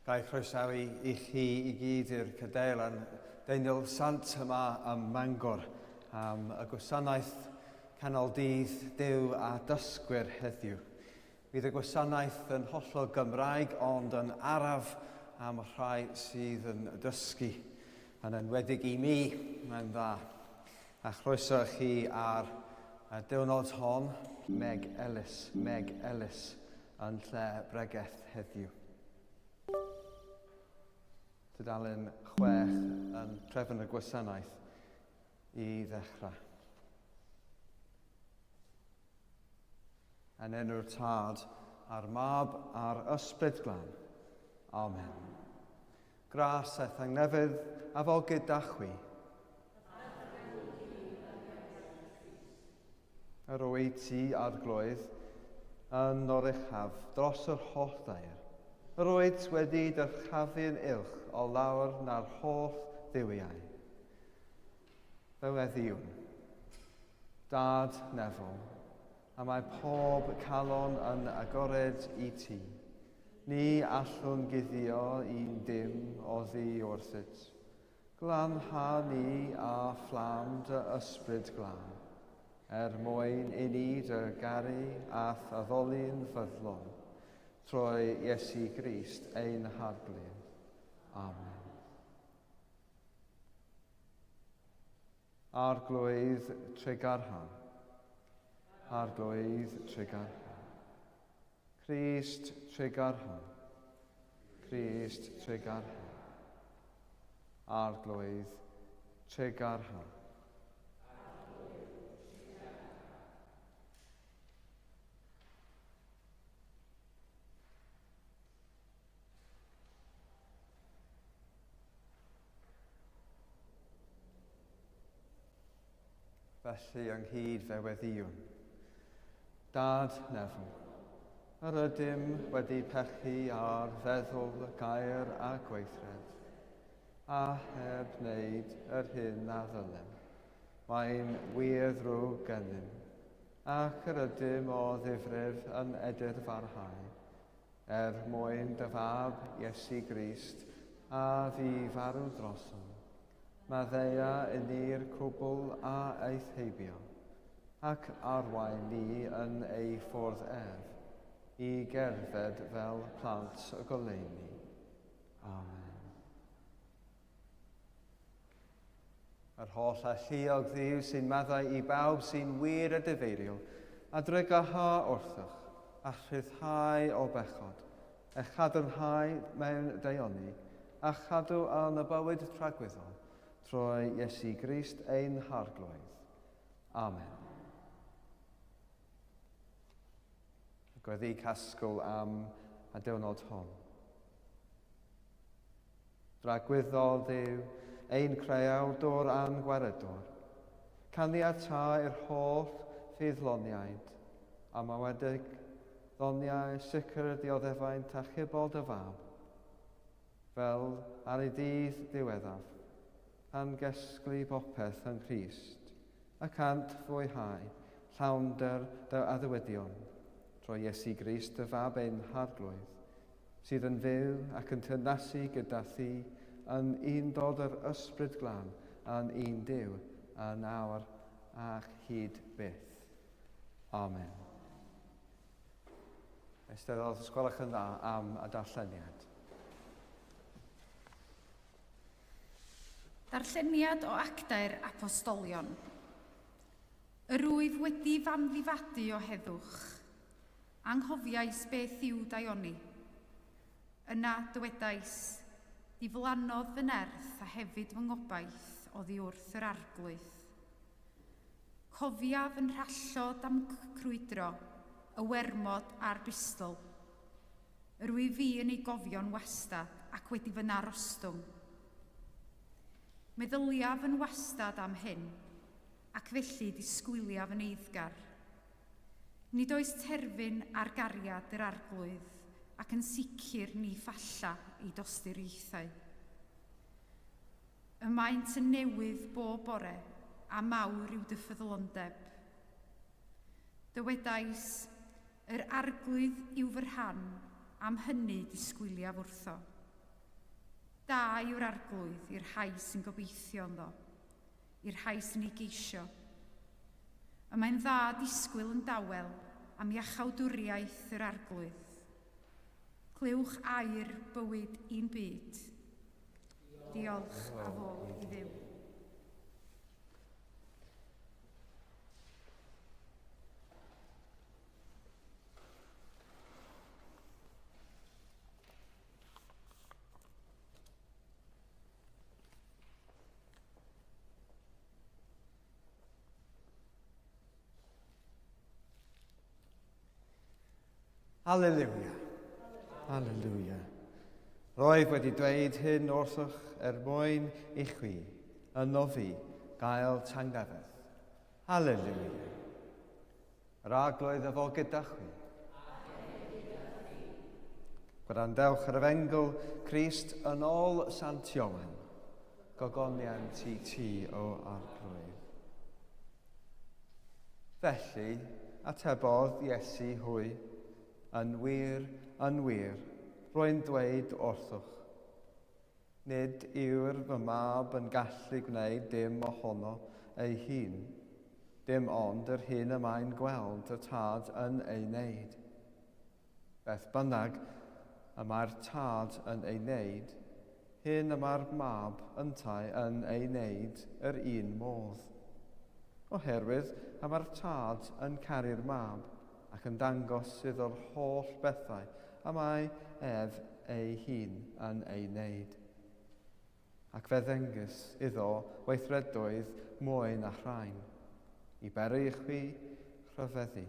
Rhaid croesawu i chi i gyd i'r cadeilan Deinil Sant yma ym Mangor am y gwasanaeth canol dydd Duw a Dysgwyr heddiw. Bydd y gwasanaeth yn hollol Gymraeg ond yn araf am y rhai sydd yn dysgu. Yn enwedig i mi, mae'n dda. A chroeso chi ar y diwrnod hon, Meg Ellis yn lle bregeth heddiw. Tudalen 6 yn trefn y gwasanaeth i ddechrau. Yn enw'r Tad, a'r Mab, a'r Ysbryd Glân. Amen. Gras a thangnefydd a fo gyda chwi. Yr oed ti a'r glwydd yn oruchaf dros yr holl ddair. Yr oed wedi dyrchafu'n ilch o lawr na'r holl ddiwiau. Fe weddiwn, Dad nefol, a mae pob calon yn agored i ti. Ni allwn guddio un dim o ddi wrthyt. Glanha ni a fflam dy ysbryd glân, mwyn i ni dy garu ath addoli'n fyddlon, trwy Iesu Grist ein harglwydd. Amen. Arglwydd tregarhan. Arglwydd tregarhan. Crist tregarhan. Crist tregarhan. Arglwydd tregarhan. Felly ynghyd fe weddiwn. Dad nefel, yr ydym wedi pechu ar feddwl gair a gweithred, a heb wneud yr hyn a ddylem. Mae'n wir ddrwg gennym, ac yr ydym o ddifrif yn edyr farhau, mwyn dy fab Iesu Grist a fi farw drosom. Maddeia yn i'r cwbl a eith heibio, ac arwain ni yn ei ffordd i gerdded fel plant y goleuni. Amen. Yr holl alluog ddiw sy'n maddau i bawb sy'n wir y dyfeiriol, a drygaha wrthych, a rhyddhau o bechod, a chadrnhau mewn deioni, a chadw yn y bywyd tragwyddol, trwy Iesu Grist ein harglwydd. Amen. Gweddi casgwl am y diwrnod hon. Dragwyddol Dduw, ein creawdwr a'n gwaredwr, caniata i'r holl ffyddloniaid, a mawedig ddoniau sicr dioddefaint a chybod y fab, fel ar ei dydd diweddaf, pan gesglu bopeth yn Crist, ac ant fwyhau llawnder dy addywedion, trwy Iesu Grist y fab ein harglwydd, sydd yn fyw ac yn tynasu gyda thi yn un dod yr ysbryd glân yn un Duw yn awr ac hyd byth. Amen. Eisteddfod, os gwelwch yn dda am y darlleniad. Darlleniad o actau'r apostolion. Yr wyf wedi fanddifadu o heddwch. Anghofiais beth yw daioni. Yna dywedais, diflannodd fy nerth a hefyd fy ngobaith oddi wrth yr arglwydd. Cofiaf yn rhallod am crwydro, y wermod a'r bistol. Yr wyf fi yn ei gofio'n wastad ac wedi fy narostwng. Meddyliaf yn wastad am hyn, ac felly disgwyliaf yn eiddgar. Nid oes terfyn ar gariad yr arglwydd, ac yn sicr ni ffalla i dosturiaethau. Y maent yn newydd bob bore, a mawr yw dy ffyddlondeb. Dywedais, yr arglwydd yw fy rhan, am hynny disgwyliaf wrtho. Da yw'r arglwydd i'r rhai sy'n gobeithio ynddo, i'r rhai sy'n ei geisio. Y mae'n dda disgwyl yn dawel am iachawdwriaeth yr arglwydd. Clywch air bywyd un byd. Diolch a fo i Dduw. Alleluia. Alleluia. Roedd wedi dweud hyn wrthych mwyn i chwi, yno fi, gael tangaddedd. Alleluia. Yr arglwydd efo gyda chwi. Gwrandewch ar y fengl Crist yn ôl Sant Iowan. Gogoniant i ti o arglwydd. Felly, atebodd Iesu hwy, yn wir, rwy'n dweud wrthwch. Nid yw'r fy mab yn gallu gwneud dim ohono ei hun, dim ond yr hyn y mae'n gweld y tad yn ei wneud. Beth bynnag y mae'r tad yn ei wneud, hyn y mae'r mab yntai yn ei wneud yr un modd. Oherwydd y mae'r tad yn caru'r mab, ac yn dangos iddo'r holl bethau a mae ef ei hun yn ei wneud. Ac fe ddengys iddo weithredoedd mwy na rhain, i beru i chwi rhyfeddu.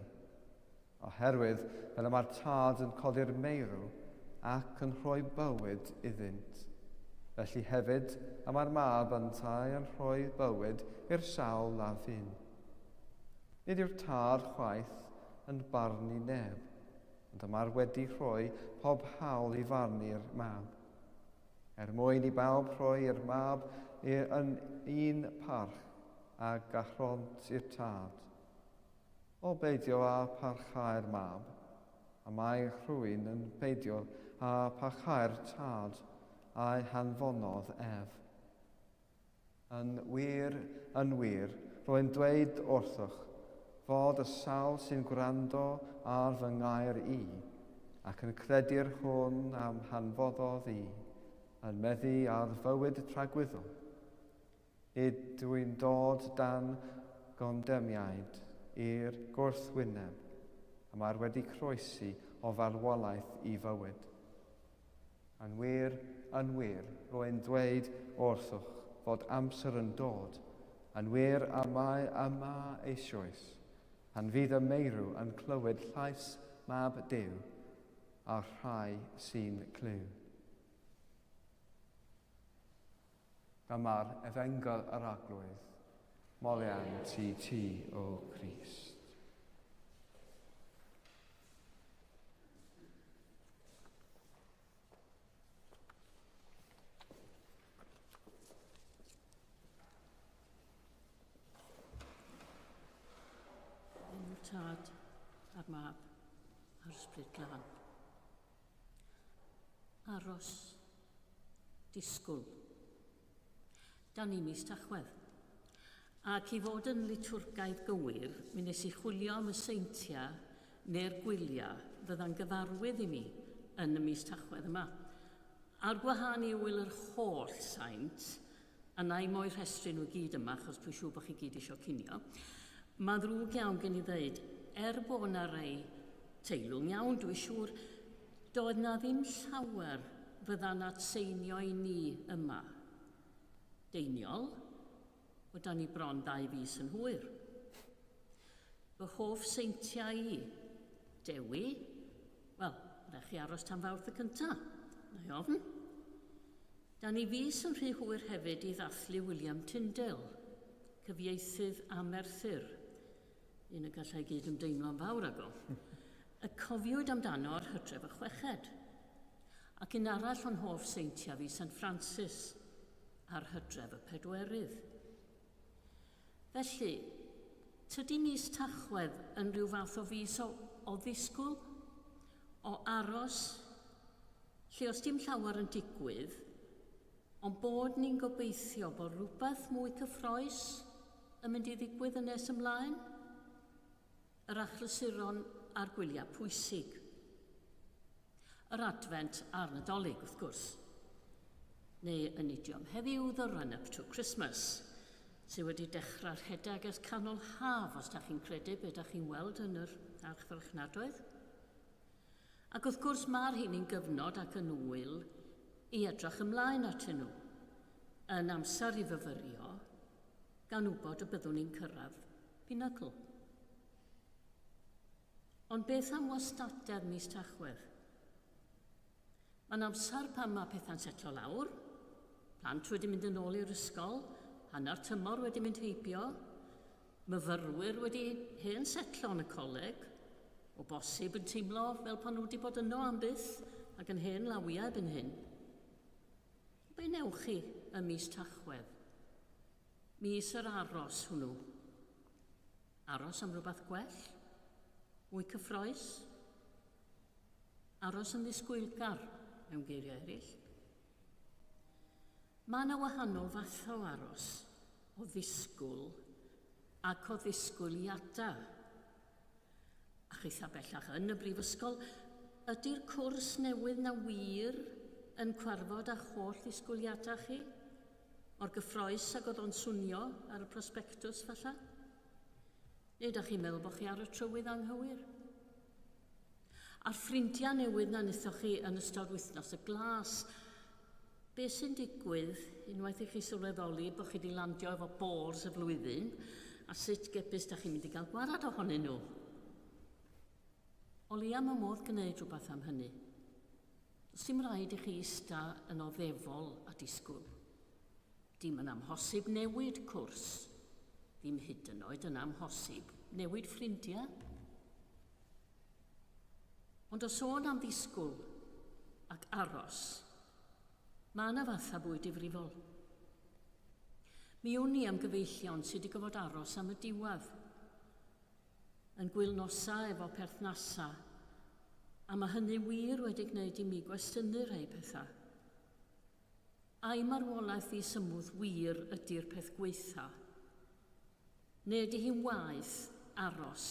Oherwydd fel y mae'r tad yn codi'r meirw ac yn rhoi bywyd iddynt. Felly hefyd y mae'r mab yntai yn rhoi bywyd i'r sawl a fyn. Nid yw'r tad chwaith yn barnu neb, ond yma'r wedi rhoi pob hawl i farnu'r mab. Mwyn i bawb rhoi i'r mab yn un parch a gallont i'r tad. O beidio a parchau'r mab, a mae rhywun yn beidio a parchau'r tad a'i hanfonodd ef. Yn wir, rwy'n dweud wrthych, fod y sawl sy'n gwrando ar fy ngair i, ac yn credu'r hwn am hanfoddodd i, yn meddu ar fywyd tragwyddol. Nid dwi'n dod dan gondemiaid i'r gwrthwyneb, a mae'r wedi croesi o farwolaeth i fywyd. Yn wir, rwy'n dweud wrthwch fod amser yn dod, yn wir a mae yma eisoes, pan fydd y meirw yn clywed llais mab Duw a rhai sy'n clyw. Dyma'r efengel yr arglwydd, moliant i ti o Crist. Tad a'r mab a'r ysbryd glân. Aros, disgwyl. Dan ni mis Tachwedd. Ac i fod yn litwrgaidd gywir, mi nes i chwilio am y seintia neu'r gwyliau fydda'n gyfarwydd i mi yn y mis Tachwedd yma. A'r gwahân i wyl yr holl saint, a na i moi rhestru nhw gyd yma, achos dwi'n siŵr bod chi gyd eisiau cinio. Mae ddrwg iawn gen i ddeud, bod na rei teilwng iawn, dwi'n siŵr, doedd na ddim llawer fydda'n atseinio i ni yma. Deiniol, bod da ni bron 2 fis yn hwyr. Fy hoff seintiau i, Dewi, wel, rhaid chi aros tan fawrth y cyntaf, na i ofn. Da ni fis yn rhy hwyr hefyd i ddathlu William Tyndale, cyfieithydd a Merthyr, un y gallai gyd ymdeimlo'n fawr ag o. Y cofiwyd amdano'r Hydref y Chweched, ac un arall o'n hoff seintia fi, St Francis, ar Hydref y Pedwerydd. Felly, tydi mis Tachwedd yn rhyw fath o fis o ddisgwyl, o aros, lle os dim llawer yn digwydd, Ond bod ni'n gobeithio bod rhywbeth mwy cyffroes yn mynd i ddigwydd yn nes ymlaen, yr achlasuron a'r gwyliau pwysig. Yr advent a'r Nadolig, wrth gwrs. Neu yn idiom heddiw, the run-up to Christmas, sydd wedi dechrau rhedeg ers canol haf, os da chi'n credu beth da chi'n weld yn yr archfarchnadoedd. Ac wrth gwrs mae'r hyn yn gyfnod ac yn wyl i edrych ymlaen atyn nhw, yn amser i fyfyrio, gan wybod y byddwn ni'n cyrraedd pinacl. Ond beth am wastadedd mis Tachwedd? Mae'n amser pan mae pethau'n setlo lawr, plant wedi mynd yn ôl i'r ysgol, hanner tymor wedi mynd heibio, myfyrwyr wedi hen setlo yn y coleg, o bosib yn teimlo fel pan nhw wedi bod yno am byth ac yn hen lawiau byn hyn. Be newch chi y mis Tachwedd? Mis yr aros hwnnw. Aros am rhywbeth gwell? Mwy cyffroes? Aros yn ddisgwylgar, mewn geiriau eraill. Mae yna wahanol fath o aros, o ddisgwyl ac o ddisgwyliadau. A chitha bellach yn y brifysgol, ydy'r cwrs newydd na wir yn cwarfod â'ch holl ddisgwyliadau chi? O'r gyffroes ag oedd o'n swnio ar y prospectws falla? Neu ydych chi'n meddwl bod chi ar y trywydd anghywir? A'r ffrindiau newydd na wnaethoch chi yn ystod wythnos y glas, be sy'n digwydd unwaith i chi sylweddoli bod chi wedi landio efo bors y flwyddyn, a sut gebys da chi'n mynd i gael gwarad ohonyn nhw? O leia mae modd gwneud rhywbeth am hynny. Does dim rhaid i chi ista yn oddefol a disgwyl. Dim yn amhosib newid cwrs. Ddim hyd yn oed yn amhosib newid ffrindiau. Ond o sôn am ddisgwyl ac aros, mae yna fatha bwyd difrifol. Mi wn i am gyfeillion sydd wedi gofod aros am y diwedd, yn gwylnosau efo perthnasau, a mae hynny wir wedi gwneud i mi gwestiynu rhai pethau. Ai marwolaeth i symwdd wir ydy'r peth gweitha? Neu ydy hi'n waith aros,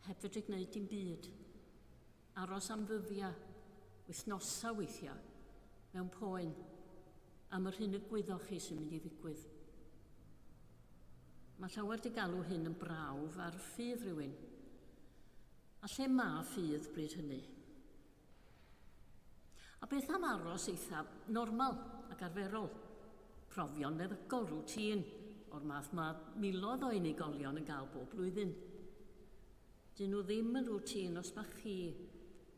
heb fedru gwneud dim byd? Aros am ddyddiau, wythnosau weithiau, mewn poen, am yr hyn y gwyddoch chi sy'n mynd i ddigwydd. Mae llawer wedi galw hyn yn brawf ar ffydd rhywun. A lle mae ffydd bryd hynny? A beth am aros eithaf normal ac arferol? Profion meddygol, rwtîn, o'r math mae miloedd o unigolion yn gael bob blwyddyn. Dyn nhw ddim yn rwtîn os bach chi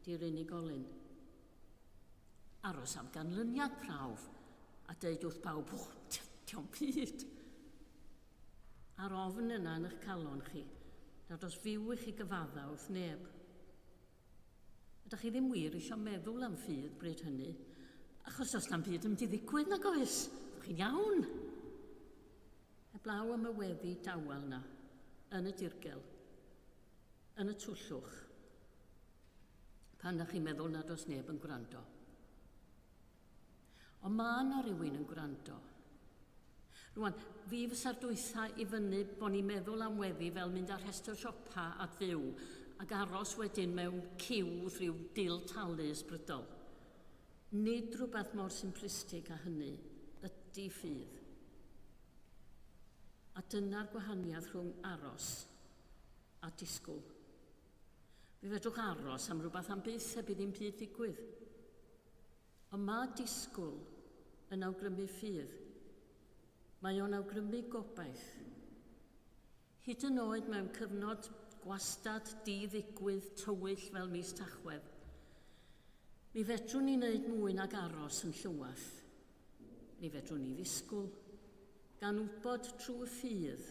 di'r unigolyn. Aros am ganlyniad prawf a deud wrth bawb, diolch byd. A'r ofn yna yn eich calon chi, nad os fyw i chi gyfadda wrth neb. Ydych chi ddim wir eisiau meddwl am ffydd bryd hynny, achos os na'n byd yn mynd i ddigwydd nag oes, ydych chi'n iawn. Heblaw am y weddi dawel na, yn y dirgel, yn y twllwch, pan ydych chi'n meddwl nad oes neb yn gwrando. Ond mae yna rhywun yn gwrando. Rwan, fi fysa'r dwytha i fyny bod ni'n meddwl am weddi fel mynd ar rhestr siopa a ddiw ac aros wedyn mewn ciw rhyw dil talu ysbrydol. Nid rhywbeth mor simplistig a hynny ydy ffydd. A dyna'r gwahaniaeth rhwng aros a disgwyl. Fe fedrwch aros am rhywbeth am byth heb i ddim byd ddigwydd. Ond mae disgwyl yn awgrymu ffydd. Mae o'n awgrymu gobaith. Hyd yn oed mewn cyfnod gwastad di-ddigwydd tywyll fel mis Tachwedd, mi fedrwn ni wneud mwy nag aros yn llywath. Mi fedrwn ni ddisgwyl, gan wybod trwy ffydd,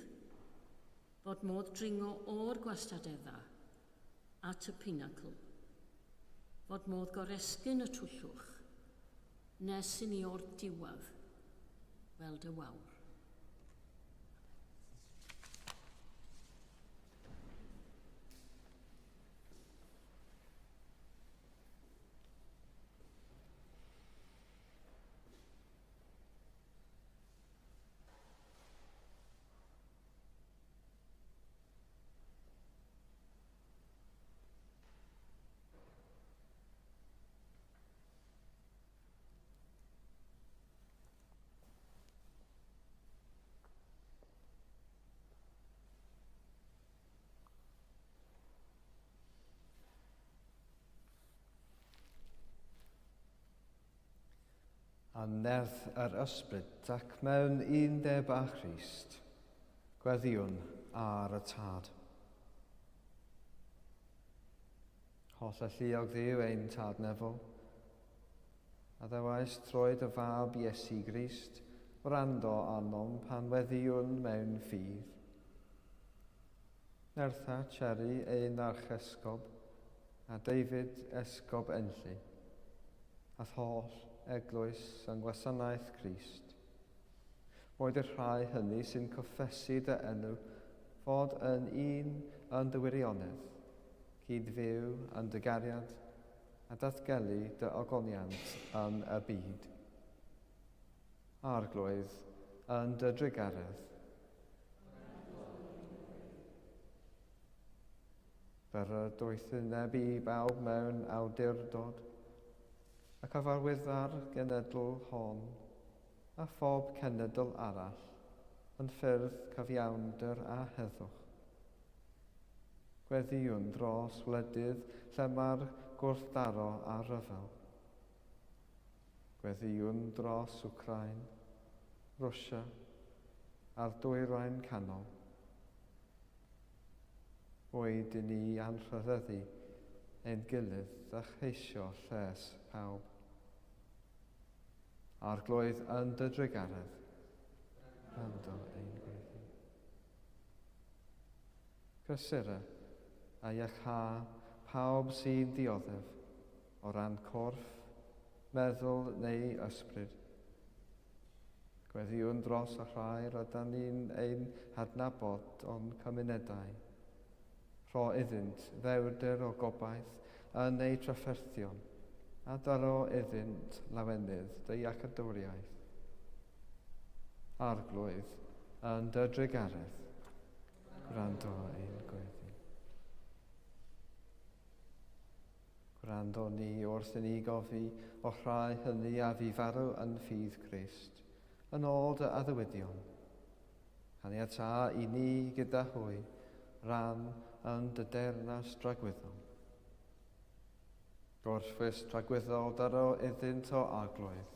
bod modd dringo o'r gwastadeddau at y pinacl, fod modd goresgyn y twllwch, nes i ni o'r diwedd, fel dy wawr. a nerth yr ysbryd ac mewn undeb â Christ, gweddiwn ar y tad. Holl y lluog ddiw ein tad nefol, a ddewais troed y fab Iesu Grist, wrando anom pan weddiwn mewn ffydd. Nertha Cherry ein archesgob, a David esgob enlli, a holl eglwys yng gwasanaeth Crist. Boed y rhai hynny sy'n cyffesu dy enw fod yn un yn dy wirionedd, cyd-fyw yn dy gariad, a datgelu dy ogoniant yn y byd. Arglwydd yn dy drigaredd. Byr y doethyneb i bawb mewn awdurdod, ac afarwyddar genedl hon, a phob cenedl arall, yn ffyrdd cyfiawnder a heddwch. Gweddiwn dros wledydd lle mae'r gwrthdaro a rhyfel. Gweddiwn dros Wcrain, Rwsia a'r dwyrain canol. Oed i ni anrhyddeddu ein gilydd a cheisio lles pawb. Arglwydd yn dy drigaredd, rando ein gweddi. Cysyra a iachha pawb sy'n dioddef o ran corff, meddwl neu ysbryd. Gweddiwn dros y rhai rydyn ni'n ein hadnabod o'n cymunedau. Rho iddynt ddewrder o gobaith yn ei trafferthion, a daro iddynt lawenydd dy iacadwriaeth. Arglwydd yn dy drigaredd, gwrando ein gweddi. Gwrando ni wrth i ni gofi o rhai hynny a fi farw yn ffydd Crist, yn ôl dy addywyddion. Caniata i ni gyda hwy, ran yn dy dernas dragwyddol. Gorffwys dragwyddol daro iddynt o arglwydd,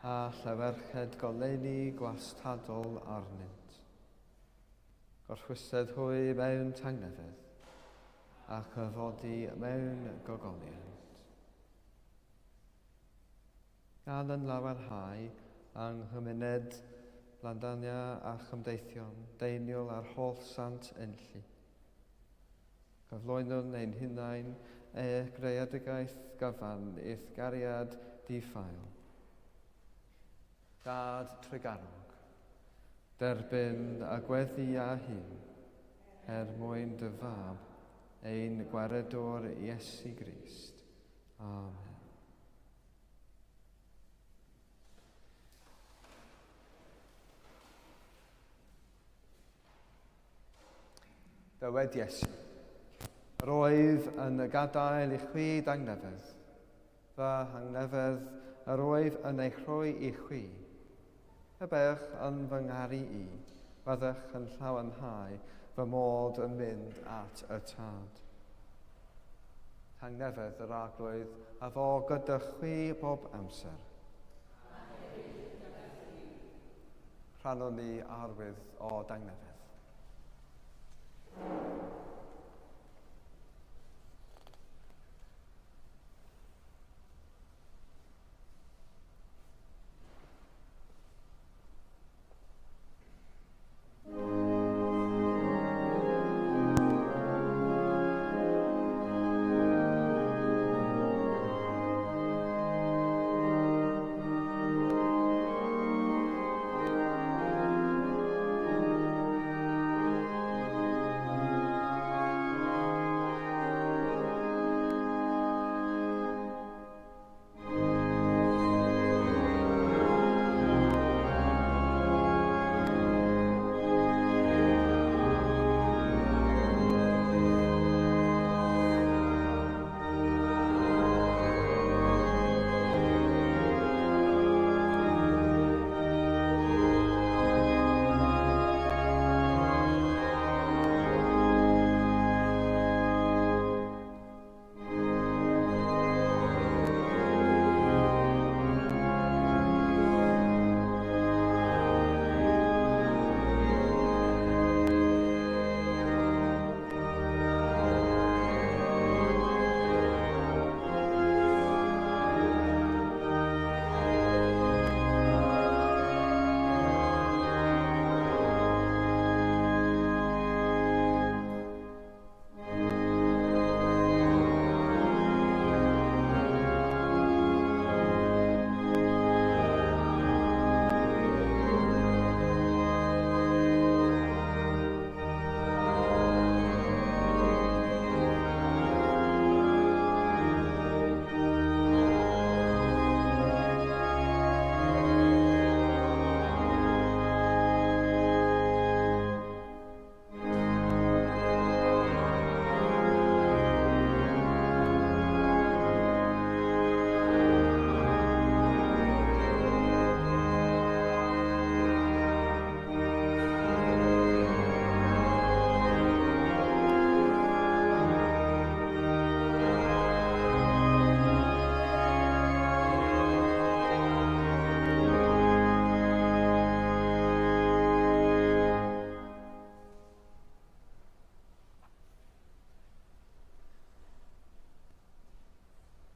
a lleferched goleni gwastadol arnynt. Gorffwysedd hwy mewn tangnefedd, a chyfodi mewn gogoniant. Gan yn lawerhau yng nghymuned, Blandania a chymdeithion, deiniol a'r holl sant enlli. Cyflwynwn ein hunain greadigaeth gyfan eith gariad diffail. Dad trigarog, derbyn a gweddi a hun, mwyn dy fab, ein gwaredwr Iesu Grist. Amen. Dywed Iesu, roedd yn y gadael i chwi dangnefedd. Fy hangnefedd yr oedd yn eich rhoi i chwi. Y bech yn fy ngharu i, byddech yn llawenhau fy mod yn mynd at y tad. Tangnefedd yr arglwydd a fo gyda chwi bob amser. Rhannwn ni arwydd o dangnefedd.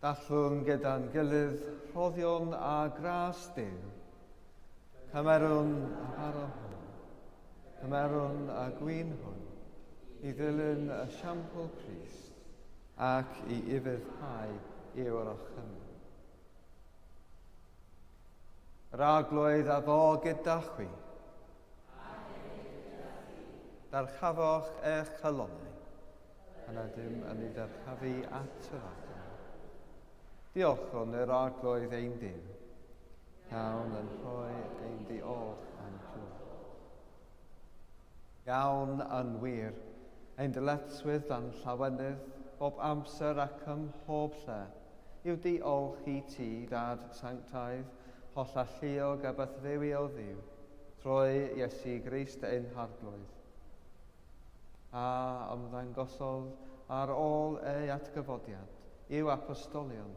Dallwn gyda'n gilydd rhoddion a gras Duw. Cymerwn a baro hwn. Cymerwn a gwyn hwn. I ddilyn y siampl Crist ac i ufuddhau i'w orochan. Yr aglwydd a ddo gyda chwi. Darchafoch eich calonau, yna dim yn ei darchafu at yr agor. Diolch o'n yr aglwydd ein Duw. Iawn yn rhoi ein diolch am clwyd. Iawn yn wir, ein dyletswydd dan llawenydd, bob amser ac ym mhob lle, yw diolch i ti, Dad Sanctaidd, holl alluog a bythfewi o ddiw, trwy Iesu Grist ein harglwydd. A ymddangosodd ar ôl ei atgyfodiad i'w apostolion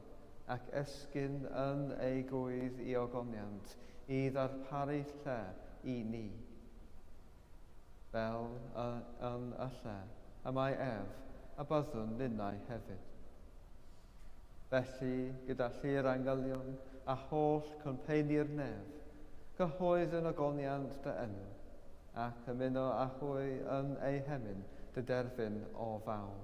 ac esgyn yn ei gwydd i ogoniant i ddarparu lle i ni. Fel yn y lle y mae ef a byddwn ninnau hefyd. Felly, gyda llir angylion a holl cwmpeini'r nef, cyhoedd yn ogoniant dy enw, ac ymuno â hwy yn ei hemyn dy derfyn o fawl.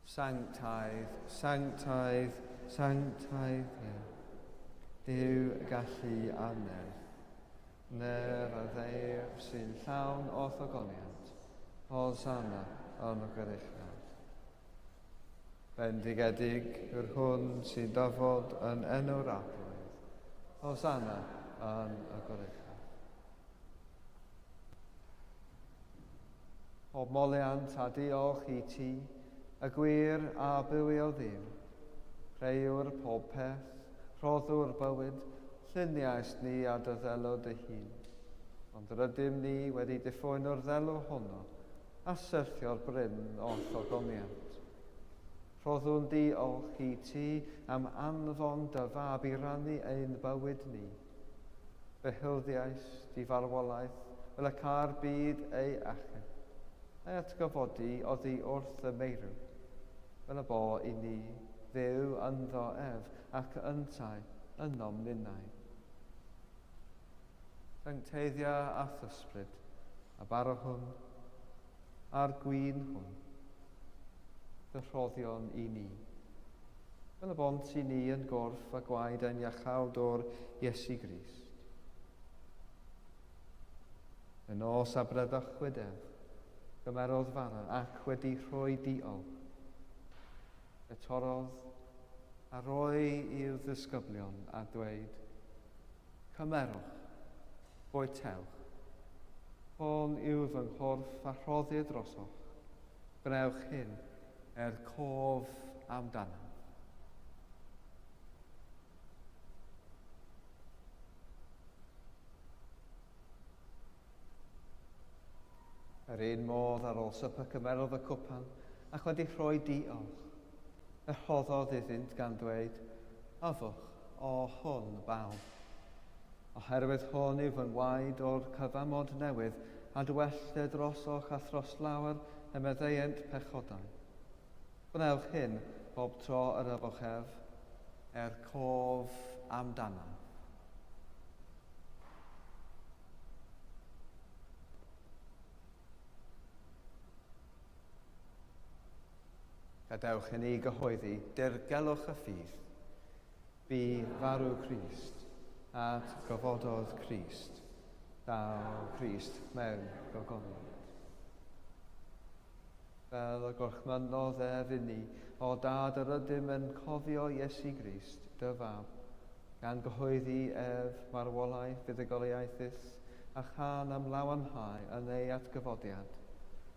Sanctaidd, sanctaidd, sanctaidd, Duw gallu a nerth, ner a ddeir sy'n llawn o thogoniant, Hosanna yn y gyruchaf. Bendigedig yw'r hwn sy'n dafod yn enw'r aglwydd, Hosanna yn y gyruchaf. Pob moliant a diolch i ti, y gwir a bywi o ddiw, creuwr pob peth, rhoddwr bywyd, lluniais ni a dy ddelw dy hun. Ond rydym ni wedi diffoen o'r ddelw honno, a syrthio'r bryn o thogoniant. Rhoddwn diolch i ti am anfon dy fab i rannu ein bywyd ni. Behilddiais di farwolaeth, fel y car byd ei achub. A'i atgyfodi oddi wrth y meirw, fel y bo i ni ddew ynddo ef ac yntai ynom ninnau. Sancteiddia a thysbryd, a baro hwn, a'r gwyn hwn, dy rhoddion i ni. Fel y bont i ni yn gorff a gwaed ein iachawd o'r Iesu Grist. Yn os a brydach chwydef, gymerodd fara ac wedi rhoi diolch. Y torodd a roi i'w ddisgyblion a dweud, cymerwch, bwytewch, hon yw fy nghorff a rhoddi drosoch, gnewch hyn cof amdano. Yr un modd ar ôl sypa cymerodd y cwpan ac wedi rhoi diolch. Y rhoddodd iddynt gan dweud, yfwch o hwn baw. Oherwydd hwn yw fy ngwaed o'r cyfamod newydd a dwelled drosoch a throslawr y meddeuant pechodau. Gwnewch hyn bob tro yr yfwch ef, cof amdano. Gadewch i ni gyhoeddi, dirgelwch y ffydd, bu farw Crist, at gyfododd Crist, daw Crist mewn gogoniant. Fel y gorchmynnodd ef i ni, o dad yr ydym yn cofio Iesu Grist, dy fab, gan gyhoeddi ef marwolaeth fuddugoliaethus a chan am lawanhau yn ei atgyfodiad,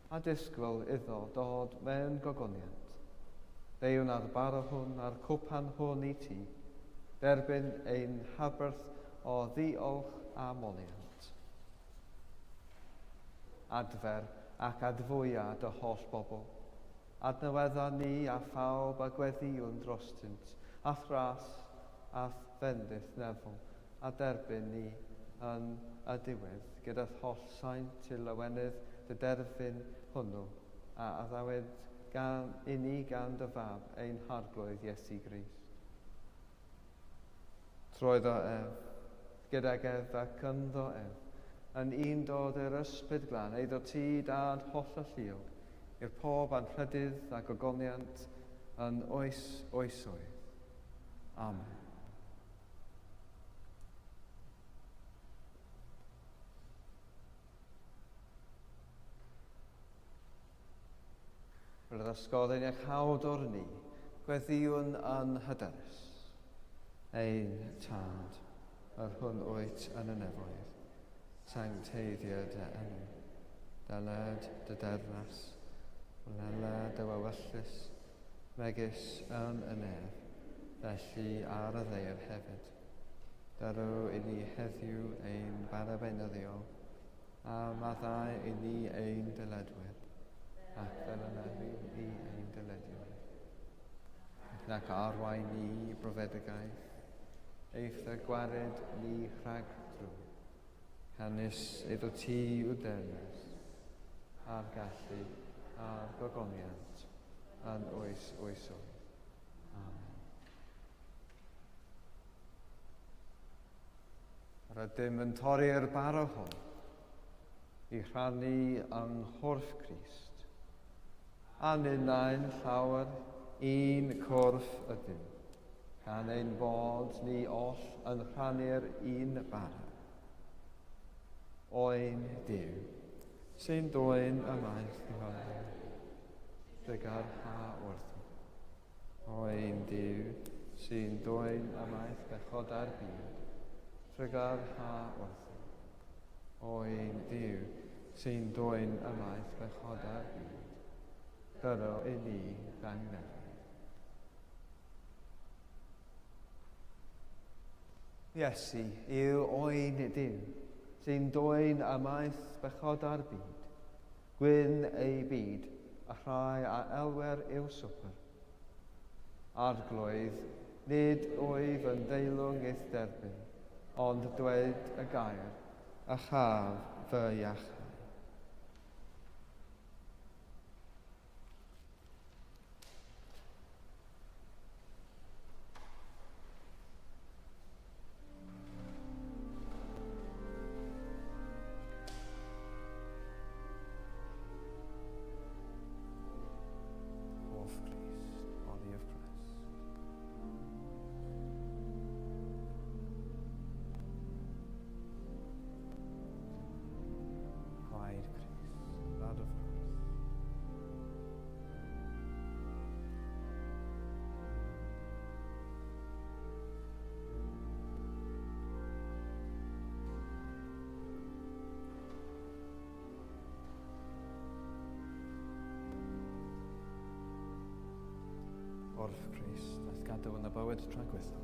a disgwyl iddo dod mewn gogoniant. Deiwn ar bar hwn a'r cwpan hwn i ti, derbyn ein haberth o ddiolch a moliant. Adfer ac adfwyad y holl bobl, adnewedda ni a phawb a gweddiwn drostynt, a thras a fendydd nefol, a derbyn ni yn y diwedd, gyda'r holl saint i lywenydd dy derfyn hwnnw, a addawyd i ni gan dy fab ein harglwydd Iesu Grist. Troedd o ef, gydag ef ac ynddo ef, yn un dod yr ysbryd glân, eiddo ti dad holl y lliog, i'r pob anrhydydd ac ogoniant yn oes oesoedd. Amen. Roedd ysgoddyn eich hawd o'r ni, gweddiwn yn hyderus. Ein tad, yr hwn wyt yn y nefoedd, sancteiddiad dy enw, daled dy dernas, wlela dy wewyllus, megis yn y nef, felly ar y ddeir hefyd. Darw i ni heddiw ein barabenyddiol, a maddau i ni ein dyledwyr, ac fel ynefu i ein dyledion. Ac arwain ni brofedigaeth, eith y gwared ni rhag drwy, canys iddo ti yw dernes, a'r gallu, a'r gogoniant, yn oes oesoedd. Amen. Rydym yn torri'r bar o hon i rhannu yng nghorff Crist. A ninnau'n llawer un corff ydym, gan ein bod ni oll yn rhannu'r un bara. Oen Duw, sy'n dwyn y maith i hynny, drygar ha wrthi. Oen Duw, sy'n dwyn y maith bechoda'r byd, drygar ha wrthi. Oen Duw, sy'n dwyn y maith bechoda'r byd, dyro i ni ddangnefu. Iesu yw oen Duw, sy'n dwyn y maith bechoda'r byd. Gwyn ei byd, a rhai a elwer i'w swper. Arglwydd, nid wyf yn deilwng eith derbyn, ond dweud y gair, a chaf fy iachau. Corff Crist, aeth gadw yn y bywyd tragweddol.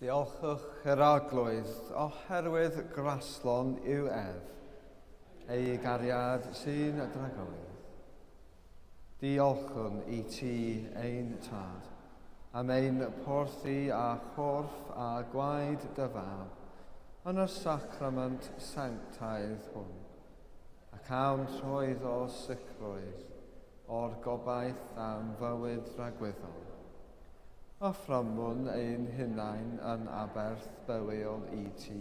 Diolchwch yr arglwydd oherwydd graslon yw ef, ei gariad sy'n dragolydd. Diolchwn i ti ein tad, am ein porthi a chorff a gwaed dy fab, yn y sacrament sanctaidd hwn, ac awn troedd o sicrwydd o'r gobaith am fywyd rhagwyddol. Offrymwn ein hunain yn aberth bywiol i ti.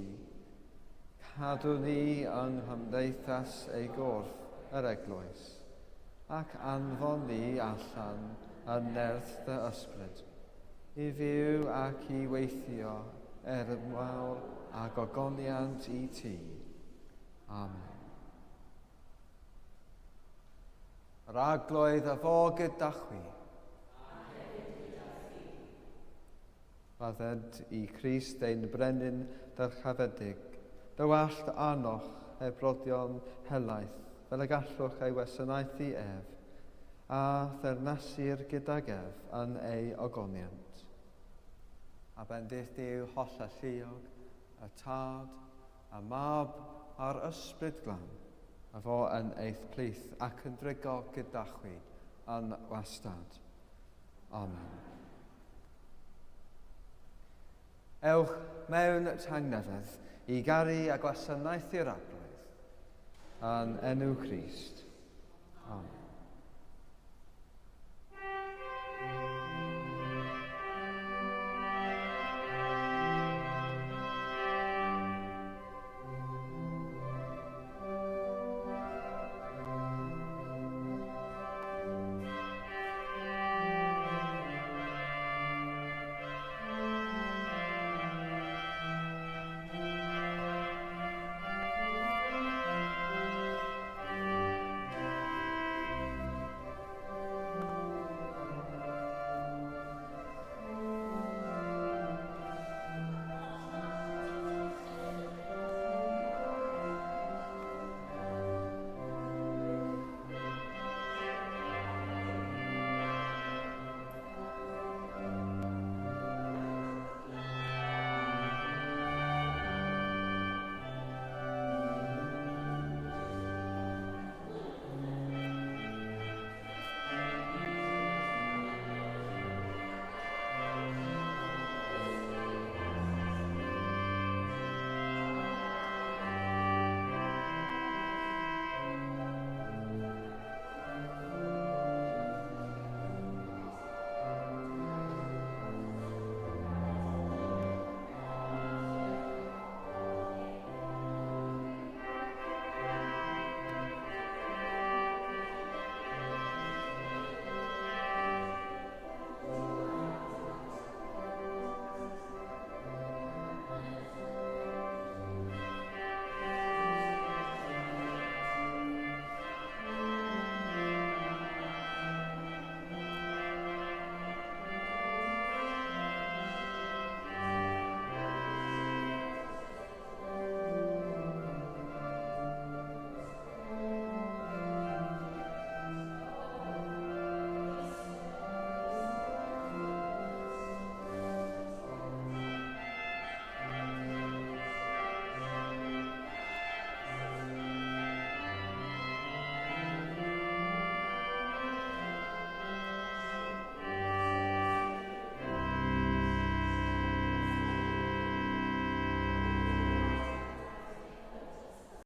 Cadw ni yng nghymdeithas ei gorff yr eglwys, ac anfon ni allan yn nerth dy ysbryd, i fyw ac i weithio ermawr a gogoniant i ti. Amen. Yr arglwydd a fo gyda chwi. Fadded i Christ ein brenin dyrchafedig, dywallt anoch ei brodion helaeth, fel y gallwch ei wasanaethu ef, a thernasir gydag ef yn ei ogoniant. A bendith Duw holl a lluog, y tad, a mab a'r ysbryd glan, a fo yn eith plith ac yn drygo gyda chwi yn wastad. Amen. Ewch mewn tangnefedd i garu a gwasanaethu'r arglwydd yn enw Christ. Amen.